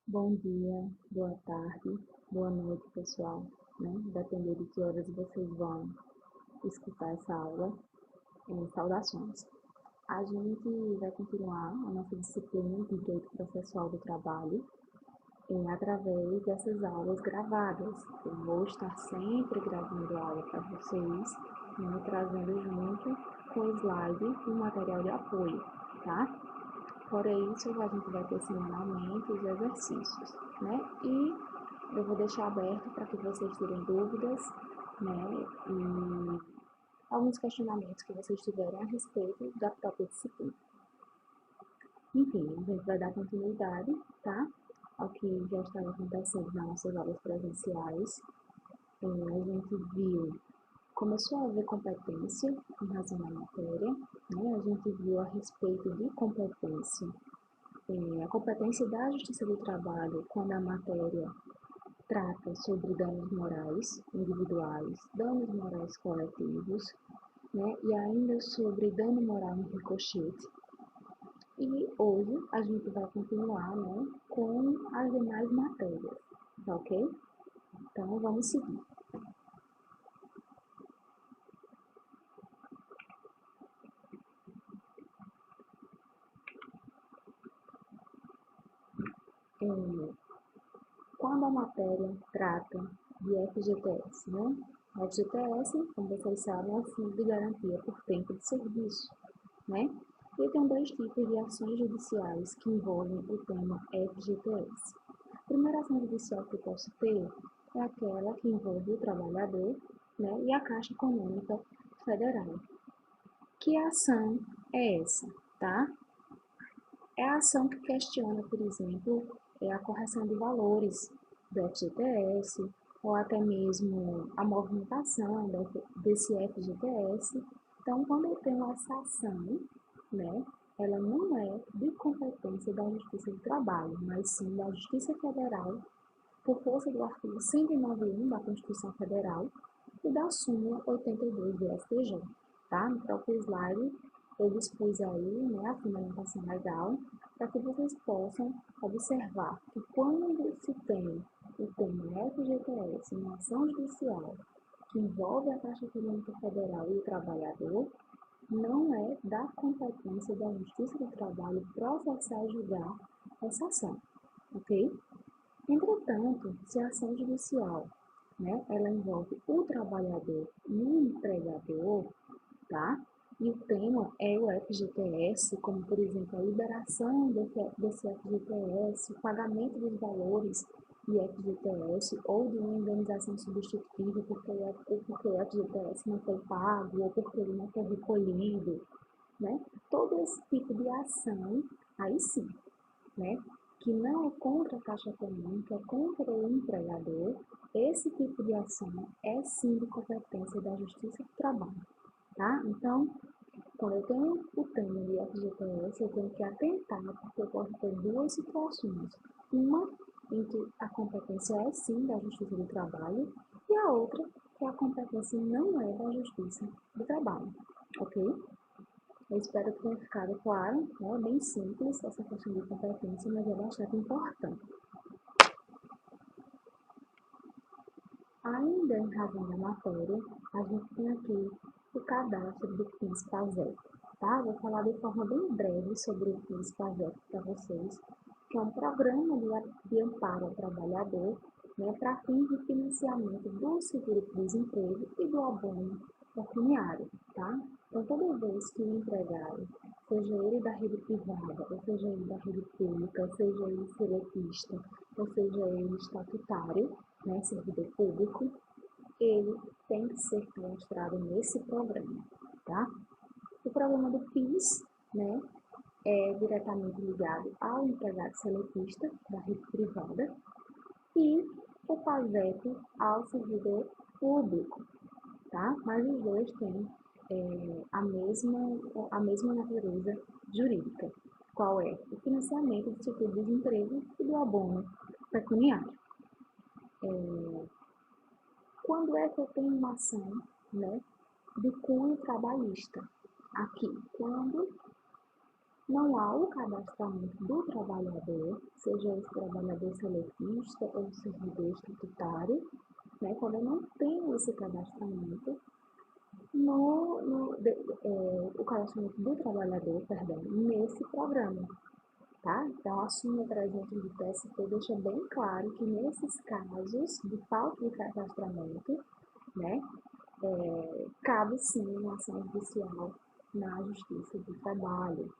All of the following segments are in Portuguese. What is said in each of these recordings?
Bom dia, boa tarde, boa noite, pessoal, né? Dependendo de que horas vocês vão escutar essa aula. Saudações. A gente vai continuar a nossa disciplina de Direito Processual do Trabalho através dessas aulas gravadas. Eu vou estar sempre gravando aula para vocês, né, trazendo junto com o slide e o material de apoio, tá? Fora isso, a gente vai ter semanalmente os exercícios, né? E eu vou deixar aberto para que vocês tirem dúvidas, né? E alguns questionamentos que vocês tiverem a respeito da própria disciplina. Enfim, a gente vai dar continuidade, tá? Ao que já estava acontecendo nas nossas aulas presenciais. A gente começou a haver competência em razão da matéria, né? A gente viu a respeito de competência. A competência da Justiça do Trabalho, quando a matéria trata sobre danos morais individuais, danos morais coletivos, né, e ainda sobre dano moral em ricochete. E hoje a gente vai continuar, né, com as demais matérias, tá ok? Então vamos seguir. Quando a matéria trata de FGTS, né? FGTS, como vocês sabem, é o Fundo de Garantia por Tempo de Serviço, né? E tem dois tipos de ações judiciais que envolvem o tema FGTS. A primeira ação judicial que eu posso ter é aquela que envolve o trabalhador, né, e a Caixa Econômica Federal. Que ação é essa, tá? É a ação que questiona, por exemplo, a correção de valores do FGTS, ou até mesmo a movimentação desse FGTS. Então, quando eu tenho essa ação, né, ela não é de competência da Justiça do Trabalho, mas sim da Justiça Federal, por força do artigo 109.1 da Constituição Federal e da súmula 82 do STJ, tá? No próprio slide eu dispus aí, né, a fundamentação legal para que vocês possam observar que quando se tem o tema FGTS em ação judicial que envolve a Caixa Econômica Federal e o trabalhador, não é da competência da Justiça do Trabalho processar e julgar essa ação, ok? Entretanto, se a ação judicial, né, ela envolve o trabalhador e o empregador, tá? E o tema é o FGTS, como por exemplo a liberação desse FGTS, o pagamento dos valores de FGTS ou de uma indenização substitutiva porque o FGTS não foi pago ou porque ele não foi recolhido, né? Todo esse tipo de ação, aí sim, né, que não é contra a Caixa Econômica, é contra o empregador, esse tipo de ação é sim de competência da Justiça do Trabalho, tá? Então, quando eu tenho o tema de FGTS, eu tenho que atentar, porque eu posso ter duas situações. Uma em que a competência é sim da Justiça do Trabalho e a outra que a competência não é da Justiça do Trabalho, ok? Eu espero que tenha ficado claro, né? Bem simples essa questão de competência, mas é bastante importante. Ainda em razão da matéria, a gente tem aqui o cadastro do PIS/PASEP, tá? Vou falar de forma bem breve sobre o PIS/PASEP para vocês, que é um programa de amparo ao trabalhador, né, para fins de financiamento do seguro-desemprego e do abono pecuniário, tá? Então, toda vez que o empregado, seja ele da rede privada, ou seja ele da rede pública, seja ele seletista, ou seja ele estatutário, né, servidor público, ele tem que ser cadastrado nesse programa, tá? O programa do PIS, né, é diretamente ligado ao empregado seletista da rede privada e o PASEP ao servidor público, tá? Mas os dois têm a mesma natureza jurídica, qual é o financiamento do seguro-desemprego e do abono pecuniário. Quando é que eu tenho uma ação, né, de cunho trabalhista? Aqui, quando não há o cadastramento do trabalhador, seja esse trabalhador seletista ou servidor estatutário, né? Quando eu não tenho esse cadastramento, o cadastramento do trabalhador, perdão, nesse programa, tá? Então, a súmula 300 do TST deixa bem claro que nesses casos de falta de cadastramento, né, cabe sim uma ação judicial na Justiça do Trabalho,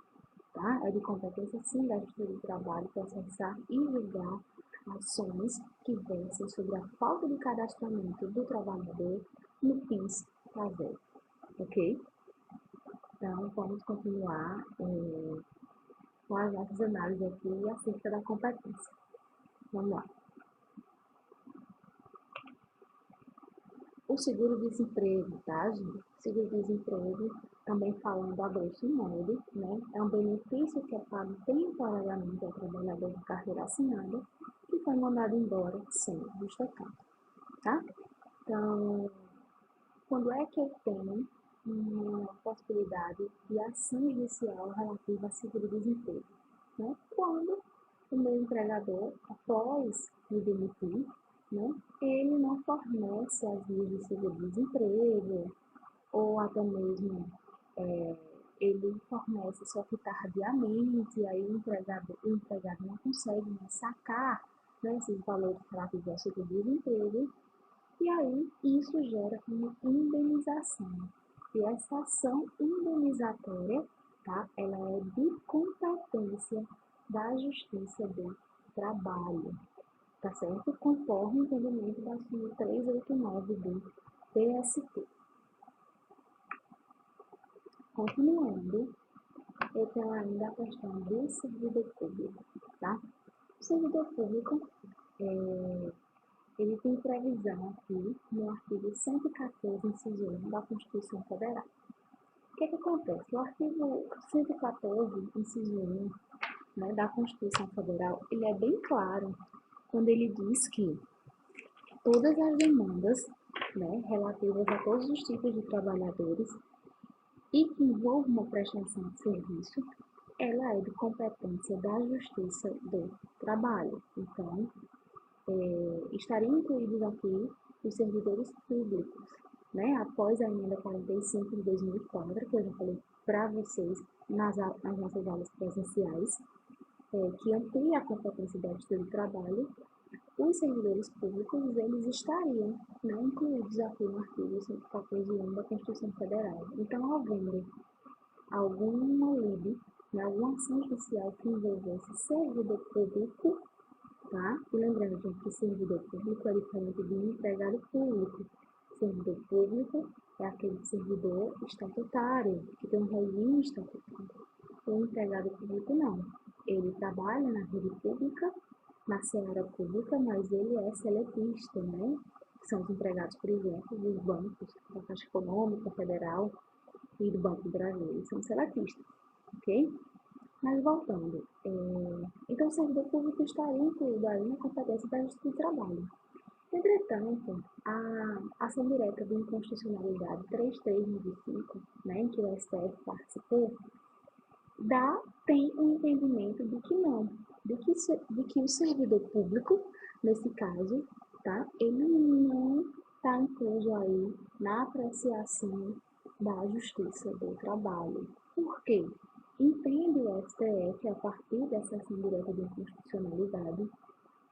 tá? É de competência sim da Justiça do Trabalho processar e julgar ações que versem sobre a falta de cadastramento do trabalhador no PIS/PASEP, ok? Então, vamos continuar com as nossas análises aqui acerca da competência. Vamos lá. O seguro-desemprego, tá, gente? Seguro-desemprego, também falando a grosso modo, né? É um benefício que é pago temporariamente ao trabalhador de carteira assinada que foi mandado embora sem justa causa, tá? Então, quando é que eu tenho uma possibilidade de ação judicial relativa a seguro-desemprego? Né? Quando o meu empregador, após me demitir, né, ele não fornece as vias de seguro-desemprego, ou até mesmo ele fornece só que tardiamente, e aí o empregado não consegue mais sacar, né, esses valores relativos ao seguro-desemprego, e aí isso gera uma indenização. E essa ação indenizatória, tá, ela é de competência da Justiça do Trabalho, tá certo? Conforme o entendimento da súmula 389 do TST. Continuando, eu tenho ainda a questão do servidor público, tá? O servidor público, ele tem previsão aqui no artigo 114, inciso 1 da Constituição Federal. O que acontece? O artigo 114, inciso 1, né, da Constituição Federal, ele é bem claro quando ele diz que todas as demandas, né, relativas a todos os tipos de trabalhadores e que envolvam uma prestação de serviço, ela é de competência da Justiça do Trabalho. Então, estariam incluídos aqui os servidores públicos, né? Após a emenda 45 de 2004, que eu já falei para vocês nas nossas aulas presenciais, que amplia a competência da Justiça do Trabalho, os servidores públicos, eles estariam, né, incluídos aqui no artigo 114.1 da Constituição Federal. Então, havendo alguma lei, né, alguma ação judicial que envolvesse servidor público, tá? E lembrando, gente, que servidor público é diferente de empregado público. Servidor público é aquele servidor estatutário, que tem um regime estatutário. O empregado público não. Ele trabalha na rede pública, na seara pública, mas ele é seletista, né? São os empregados, por exemplo, dos bancos, da Caixa Econômica Federal e do Banco do Brasil. Eles são seletistas, ok? Mas voltando, então o servidor público estaria incluído aí na competência da Justiça do Trabalho. Entretanto, a ação direta de inconstitucionalidade 3395, né, em que o STF participou, tem um entendimento de que não, de que o servidor público, nesse caso, tá, ele não está incluso aí na apreciação da Justiça do Trabalho. Por quê? Entende o STF, a partir dessa ação direta de inconstitucionalidade,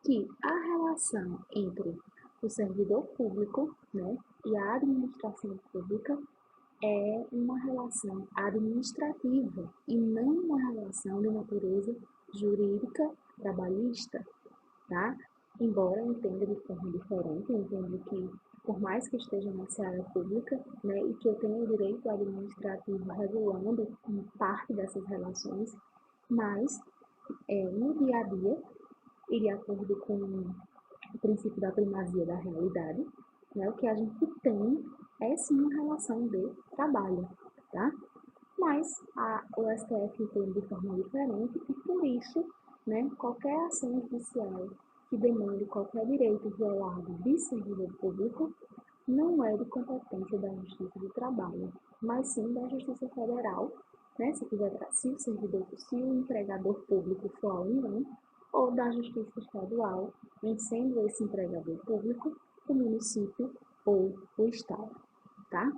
que a relação entre o servidor público, né, e a administração pública é uma relação administrativa e não uma relação de natureza jurídica trabalhista, tá? Embora eu entenda de forma diferente, eu entendo que, por mais que esteja na seara pública, né, e que eu tenha o direito administrativo regulando parte dessas relações, mas no dia a dia, e de acordo com o princípio da primazia da realidade, né, o que a gente tem é sim uma relação de trabalho, tá? Mas o STF entende de forma diferente e por isso, né, qualquer ação judicial que demande qualquer direito violado de servidor público não é de competência da Justiça do Trabalho, mas sim da Justiça Federal, né? Se o servidor, se o empregador público for a União, ou da Justiça Estadual, em sendo esse empregador público o município ou o Estado, tá?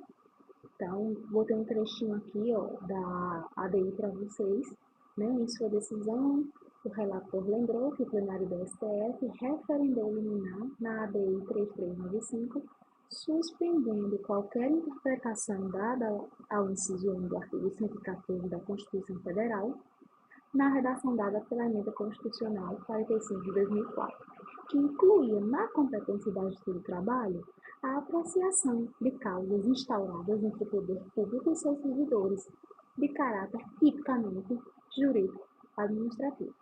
Então, vou ter um trechinho aqui, ó, da ADI para vocês, né? Em sua decisão, o relator lembrou que o plenário do STF referendou liminar na ADI 3395, suspendendo qualquer interpretação dada ao inciso 1 do artigo 114 da Constituição Federal, na redação dada pela Emenda Constitucional 45 de 2004, que incluía na competência da Justiça do Trabalho a apreciação de causas instauradas entre o poder público e seus servidores, de caráter tipicamente jurídico-administrativo,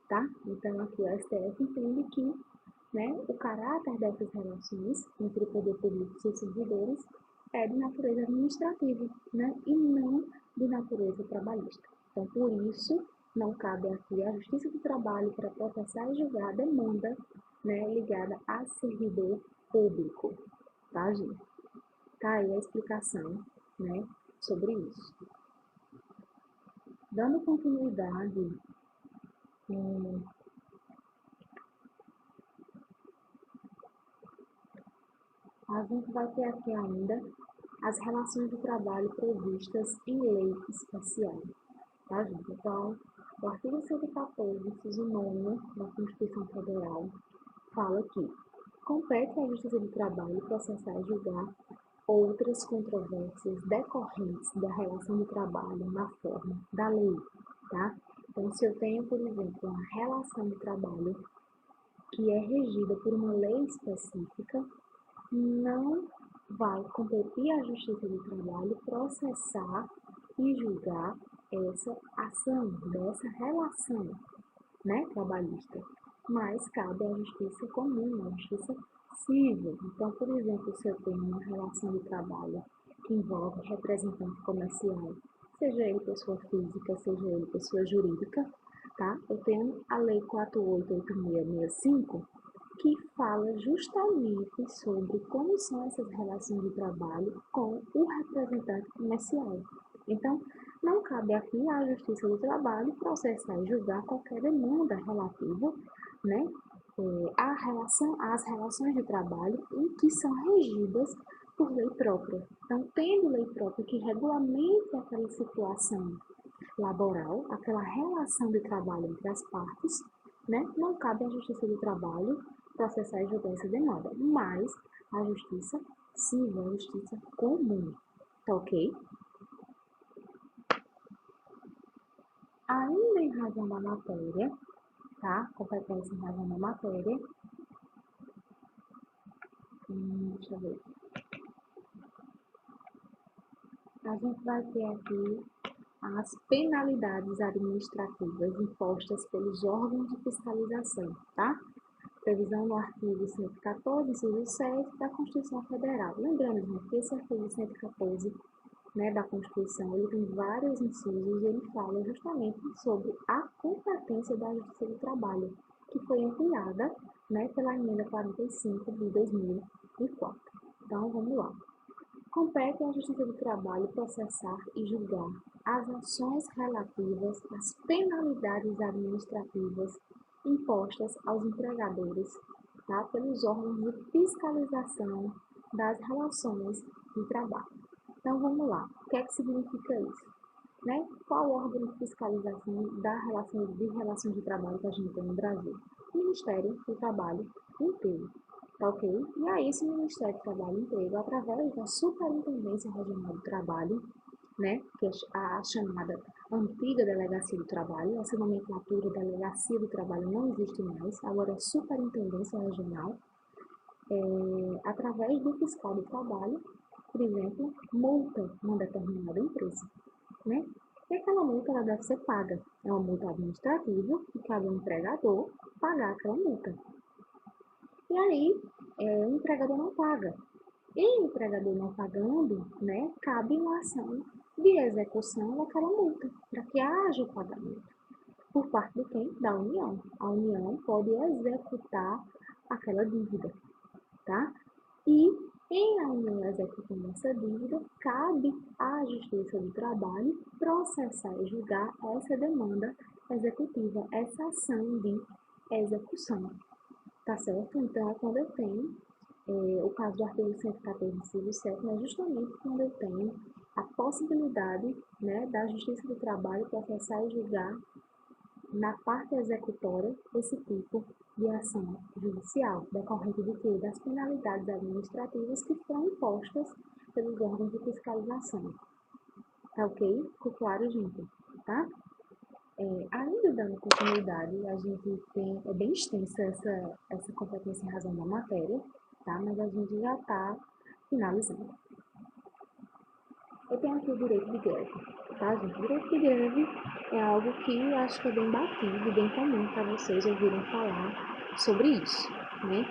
tá? Então, aqui o STF entende que, né, o caráter dessas relações entre o poder público e seus servidores é de natureza administrativa, né, e não de natureza trabalhista. Então, por isso, não cabe aqui à Justiça do Trabalho para processar e julgar a demanda, né, ligada a servidor público, tá, gente? Tá aí a explicação, né, sobre isso. Dando continuidade, a gente vai ter aqui ainda as relações de trabalho previstas em lei especial, tá, gente? Então, o artigo 114, inciso 9 da Constituição Federal, fala que compete à Justiça do Trabalho processar e julgar outras controvérsias decorrentes da relação de trabalho na forma da lei, tá? Então, se eu tenho, por exemplo, uma relação de trabalho que é regida por uma lei específica, não vai competir à Justiça do Trabalho processar e julgar essa ação, dessa relação, né, trabalhista, mas cabe à justiça comum, à justiça civil. Então, por exemplo, se eu tenho uma relação de trabalho que envolve representante comercial, seja ele pessoa física, seja ele pessoa jurídica, tá? Eu tenho a Lei 488665, que fala justamente sobre como são essas relações de trabalho com o representante comercial. Então, não cabe aqui à Justiça do Trabalho processar e julgar qualquer demanda relativa, né, às relações de trabalho em que são regidas por lei própria. Então, tendo lei própria que regulamente aquela situação laboral, aquela relação de trabalho entre as partes, né, não cabe à Justiça do Trabalho processar e julgar essa demanda, mas a Justiça Civil, a Justiça Comum, tá ok? Ainda em razão da matéria, tá? Competência em razão da matéria. Deixa eu ver. A gente vai ter aqui as penalidades administrativas impostas pelos órgãos de fiscalização, tá? Previsão no artigo 114, inciso 7 da Constituição Federal. Lembrando, gente, que esse artigo 114, né, da Constituição, ele tem vários incisos e ele fala justamente sobre a competência da Justiça do Trabalho, que foi ampliada, né, pela emenda 45 de 2004. Então, vamos lá. Compete à Justiça do Trabalho processar e julgar as ações relativas às penalidades administrativas impostas aos empregadores, tá, pelos órgãos de fiscalização das relações de trabalho. Então, vamos lá. O que é que significa isso? Né? Qual órgão de fiscalização de relações de trabalho que a gente tem no Brasil? O Ministério do Trabalho e Emprego. Tá ok? E aí, esse Ministério do Trabalho e Emprego, através da Superintendência Regional do Trabalho, né, que é a chamada antiga Delegacia do Trabalho, essa nomenclatura Delegacia do Trabalho não existe mais, agora é Superintendência Regional, através do fiscal do trabalho, por exemplo, multa uma determinada empresa, né? E aquela multa ela deve ser paga. É uma multa administrativa que cabe ao empregador pagar aquela multa. E aí, o empregador não paga. E o empregador não pagando, né, cabe uma ação de execução daquela multa, para que haja o pagamento. Por parte de quem? Da União. A União pode executar aquela dívida, tá? E Em a União executando essa dívida, cabe à Justiça do Trabalho processar e julgar essa demanda executiva, essa ação de execução, tá certo? Então, é quando eu tenho o caso do artigo 114, inciso 7, é justamente quando eu tenho a possibilidade, né, da Justiça do Trabalho processar e julgar na parte executória esse tipo de ação judicial, decorrente de quê? Das penalidades administrativas que foram impostas pelos órgãos de fiscalização. Tá ok? Ficou claro, gente? Tá? Ainda dando continuidade, a gente tem, é bem extensa essa competência em razão da matéria, tá? Mas a gente já está finalizando. Eu tenho aqui o direito de greve, tá, gente? O direito de greve é algo que acho que é bem batido, bem comum para vocês ouvirem falar sobre isso, né?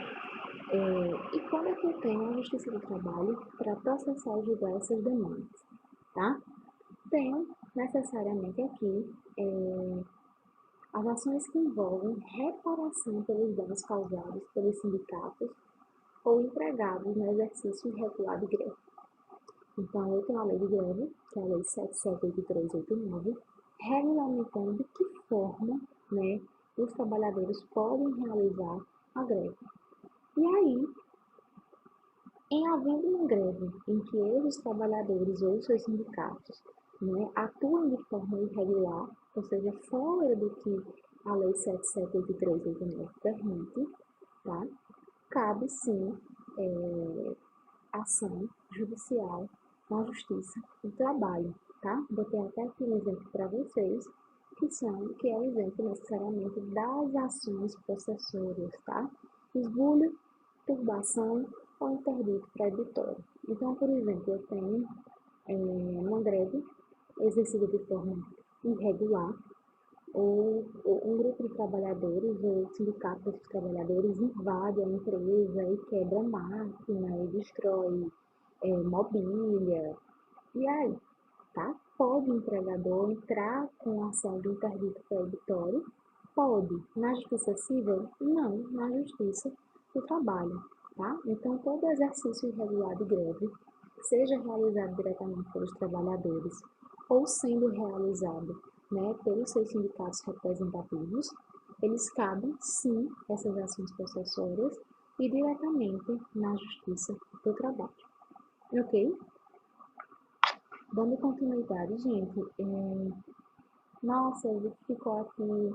E quando é que eu tenho a Justiça do Trabalho para processar e julgar essas demandas, tá? Tenho necessariamente aqui as ações que envolvem reparação pelos danos causados pelos sindicatos ou empregados no exercício irregular de greve. Então, eu tenho a lei de greve, que é a lei 778389, regulamentando de que forma, né, os trabalhadores podem realizar a greve. E aí, em havendo uma greve em que os trabalhadores ou seus sindicatos, né, atuam de forma irregular, ou seja, fora do que a lei 778389 permite, tá? Cabe sim ação judicial na Justiça do Trabalho, tá? Botei até aqui um exemplo para vocês, que é o exemplo necessariamente das ações possessórias, tá? Esbulho, turbação ou interdito proibitório. Então, por exemplo, eu tenho uma greve exercida de forma irregular, ou um grupo de trabalhadores ou sindicato desses trabalhadores invade a empresa e quebra a máquina e destrói mobília. E aí, tá? Pode o empregador entrar com ação de interdito proibitório? Pode. Na justiça civil? Não, na justiça do trabalho, tá? Então, todo exercício irregular de greve, seja realizado diretamente pelos trabalhadores ou sendo realizado, né, pelos seus sindicatos representativos, eles cabem, sim, essas ações possessórias e diretamente na justiça do trabalho. Ok? Dando continuidade, gente, nossa, ficou aqui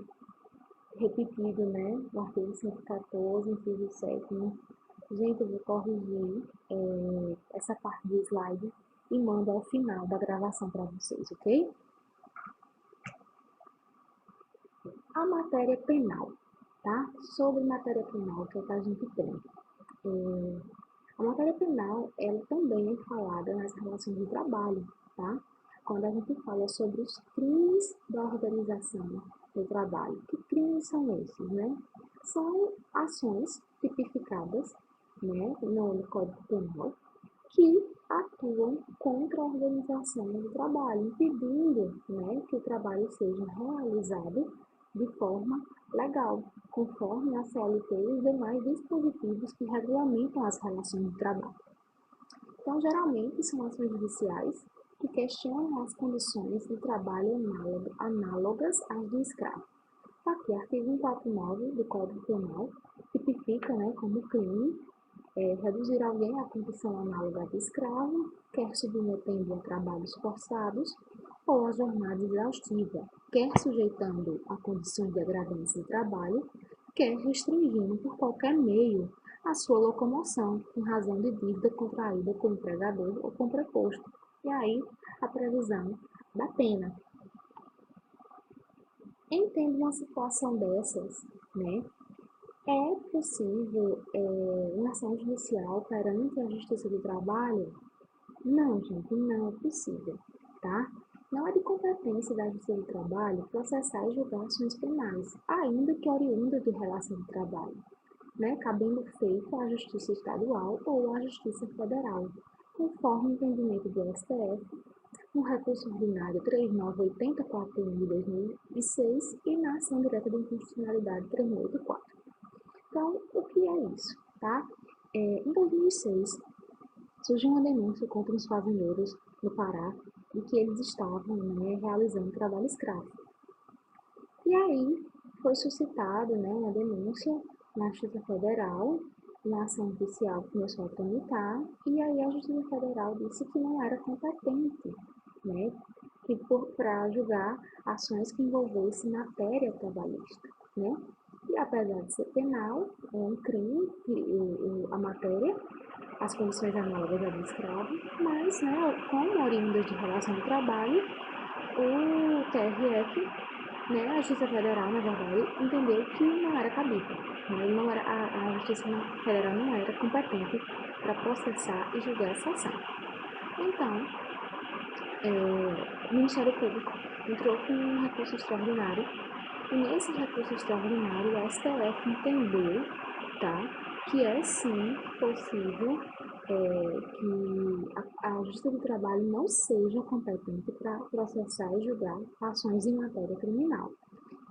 repetido, né, o artigo 114, inciso 7. Gente, eu vou corrigir essa parte do slide e mando ao final da gravação para vocês, ok? A matéria penal, tá? Sobre matéria penal, o que a gente tem? A matéria penal, ela também é falada nas relações de trabalho, tá? Quando a gente fala sobre os crimes da organização do trabalho. Que crimes são esses, né? São ações tipificadas, né, no Código Penal, que atuam contra a organização do trabalho, impedindo, né, que o trabalho seja realizado de forma legal, conforme a CLT e os demais dispositivos que regulamentam as relações de trabalho. Então, geralmente, são ações judiciais que questionam as condições de trabalho análogas às de escravo. Aqui, artigo 149 do Código Penal tipifica, né, como crime reduzir alguém à condição análoga de escravo, quer submetendo a trabalhos forçados ou a jornada exaustiva, quer sujeitando a condições degradantes de trabalho, quer restringindo por qualquer meio a sua locomoção, em razão de dívida contraída com o empregador ou com o preposto. E aí, a previsão da pena. Entendo uma situação dessas, né? É possível uma ação judicial perante a Justiça do Trabalho? Não, gente, não é possível, tá? Não é de competência da Justiça do Trabalho processar e julgar ações penais, ainda que oriundas de relação de trabalho, né? Cabendo feito à Justiça Estadual ou à Justiça Federal, conforme o entendimento do STF, no recurso ordinário 398041 de 2006 e na ação direta de inconstitucionalidade 3684. Então, o que é isso, tá? Em 2006, surgiu uma denúncia contra os fazendeiros no Pará de que eles estavam, né, realizando trabalho escravo. E aí foi suscitada, né, uma denúncia na Justiça Federal, uma ação judicial começou a tramitar, e aí a Justiça Federal disse que não era competente, né, para julgar ações que envolvessem matéria trabalhista, né? E apesar de ser penal, é um crime, a matéria, as condições análogas à do escravo, mas, né, como oriundas de relação de trabalho, o TRF, né, a Justiça Federal, na verdade, entendeu que não era cabível. Né, não era, a Justiça Federal não era competente para processar e julgar essa ação. Então, o Ministério Público entrou com um recurso extraordinário, e nesse recurso extraordinário o STF entendeu, tá, que é sim possível que a Justiça do Trabalho não seja competente para processar e julgar ações em matéria criminal,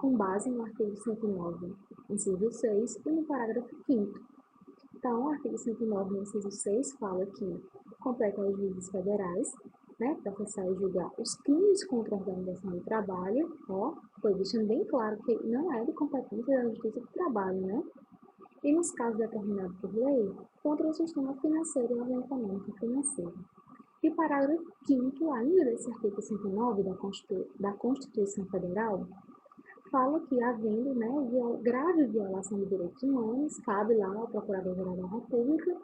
com base no artigo 109, inciso 6 e no parágrafo 5º. Então, o artigo 109, inciso 6, fala que compete aos juízes federais, né, processar e julgar os crimes contra a organização do trabalho, foi deixando bem claro que não é de competência da Justiça do Trabalho, né? E nos casos determinados por lei, contra o sistema financeiro e organizamento financeiro. E o parágrafo 5º, ainda desse artigo 109 da Constituição Federal, fala que, havendo, né, grave violação de direitos humanos, cabe lá ao Procurador-Geral da República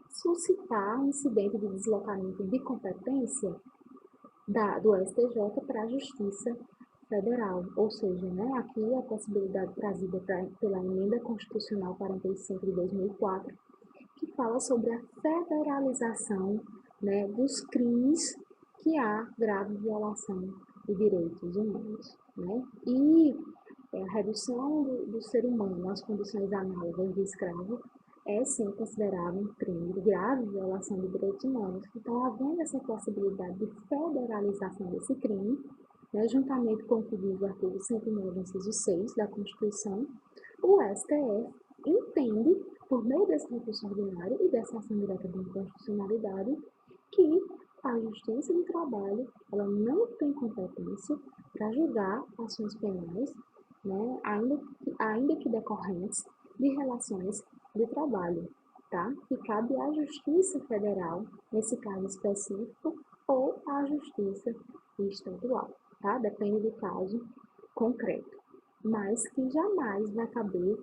suscitar um incidente de deslocamento de competência do STJ para a Justiça Federal, ou seja, né, aqui a possibilidade trazida pela Emenda Constitucional 45 de 2004, que fala sobre a federalização, né, dos crimes que há grave violação de direitos humanos, né, e a redução do ser humano às condições análogas de escravo é sim considerado um crime de grave violação de direitos humanos. Então, havendo essa possibilidade de federalização desse crime, né, juntamente com o que diz o artigo 109, inciso 6 da Constituição, o STF entende, por meio desse recurso ordinário e dessa ação direta de inconstitucionalidade, que a Justiça do Trabalho ela não tem competência para julgar ações penais, né, ainda que decorrentes de relações de trabalho, tá? Que cabe à Justiça Federal, nesse caso específico, ou à Justiça Estadual, tá? Depende do caso concreto, mas que jamais vai caber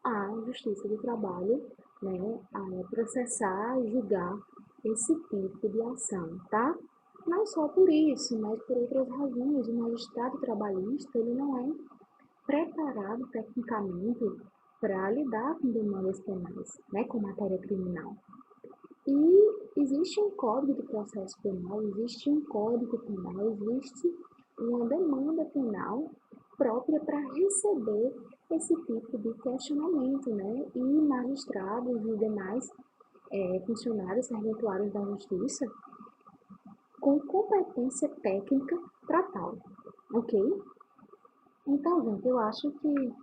à Justiça do Trabalho, né, a processar e julgar esse tipo de ação, tá? Não só por isso, mas por outras razões. O magistrado trabalhista, ele não é preparado tecnicamente para lidar com demandas penais, né, com matéria criminal. E existe um código de processo penal, existe um código penal, existe uma demanda penal própria para receber esse tipo de questionamento, né? E magistrados e demais funcionários serventuários da justiça com competência técnica para tal, ok? Então, gente, eu acho que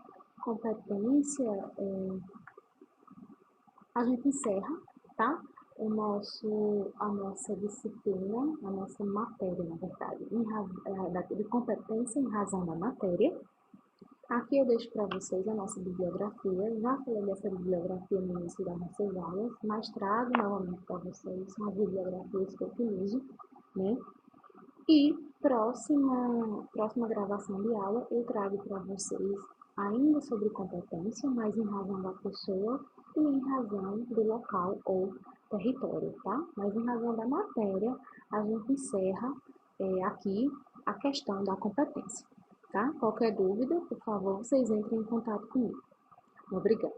competência, a gente encerra, tá? A nossa disciplina, a nossa matéria, na verdade, de competência em razão da matéria. Aqui eu deixo para vocês a nossa bibliografia. Já falei dessa bibliografia no início das nossas aulas, mas trago novamente para vocês uma bibliografia que eu utilizo, né? E próxima gravação de aula eu trago para vocês ainda sobre competência, mas em razão da pessoa e em razão do local ou território, tá? Mas em razão da matéria, a gente encerra aqui a questão da competência, tá? Qualquer dúvida, por favor, vocês entrem em contato comigo. Obrigada.